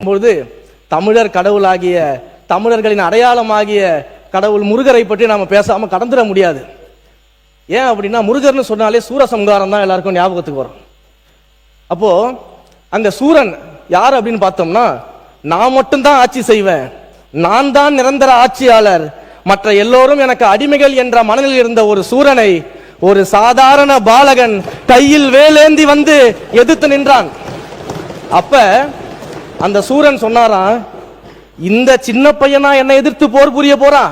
பொழுது தமிழர் கடவுளாகிய தமிழர்களின் அடையாளமாகிய கடவுள் முருகரை பற்றி நாம பேசாம கடந்துட முடியாது. ஏன் அப்படின்னா முருகர்னு சொன்னாலே சூரசம்ஹாரம் தான் எல்லாருக்கும் ஞாபகத்துக்கு வரும். அப்போ அங்க சூரன் யார் அப்படின்னு பார்த்தோம்னா, நான் மட்டும்தான் ஆட்சி செய்வேன், நான் தான் நிரந்தர ஆட்சியாளர், மற்ற எல்லோரும் எனக்கு அடிமைகள் என்ற மனநிலையில் இருந்த ஒரு சூரனை ஒரு சாதாரண பாலகன் கையில் வேலேந்தி வந்து எதிர்த்து நின்றான். அப்ப அந்த சூரன் சொன்னாராம், இந்த சின்ன பையனா என்னை எதிர்த்து போர் புரிய போறான்,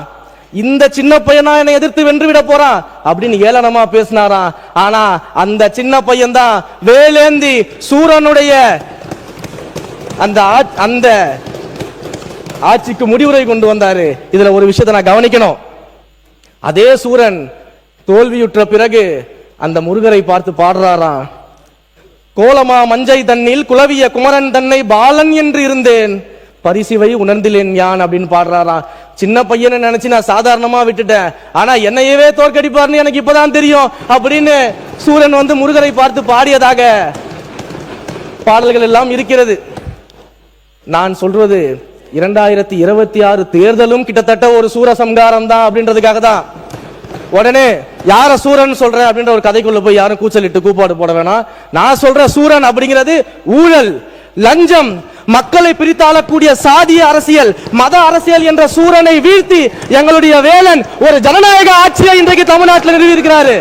இந்த சின்ன பையனா என்னை எதிர்த்து வென்று விட போறான் அப்படின்னு ஏளனமா பேசினாராம். ஆனா அந்த சின்ன பையன் தான் வேலேந்தி சூரனுடைய அந்த ஆட்சிக்கு முடிவுரை கொண்டு வந்தாரு. இதுல ஒரு விஷயத்தை நான் கவனிக்கணும். அதே சூரன் தோல்வியுற்ற பிறகு அந்த முருகரை பார்த்து பாடுறாராம், கோலமா மஞ்சை தன்னில் குலவிய குமரன் தன்னை பாலன் என்று இருந்தேன், பரிசிவை உணர்ந்திலேன் யான் அப்படின்னு பாடுறாராம். சின்ன பையனை நினைச்சு நான் சாதாரணமா விட்டுட்டேன், ஆனா என்னையவே தோற்கடிப்பார்னு எனக்கு இப்பதான் தெரியும் அப்படின்னு சூரன் வந்து முருகரை பார்த்து பாடியதாக பாடல்கள் எல்லாம் இருக்கிறது. நான் சொல்றது 2026 தேர்தலும் கிட்டத்தட்ட ஒரு சூரசம்ஹாரம் தான் அப்படின்றதுக்காக தான். உடனே யார சூரன் சொல்ற அப்படின்ற ஒரு கதைக்குள்ள போய் யாரும் கூச்சலிட்டு கூப்பாடு போட வேணாம். நான் சொல்ற சூரன் அப்படிங்கிறது ஊழல், லஞ்சம், மக்களை பிரித்தாளக்கூடிய சாதிய அரசியல், மத அரசியல் என்ற சூரனை வீழ்த்தி எங்களுடைய வேலன் ஒரு ஜனநாயக ஆட்சியை இன்றைக்கு தமிழ்நாட்டில் நிறுவி இருக்கிறாரு.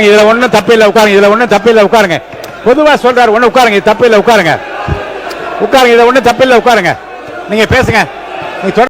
இதுல ஒண்ணும் தப்பில்லை, உட்காருங்க. இதுல ஒண்ணும் தப்பில்லை, உட்காருங்க. பொதுவா சொல்றாரு, ஒண்ணு உட்காருங்க, தப்பில்லை, உட்காருங்க. உட்காருங்க, இதுல ஒண்ணும் தப்பில்லை, உட்காருங்க. நீங்க பேசுங்க.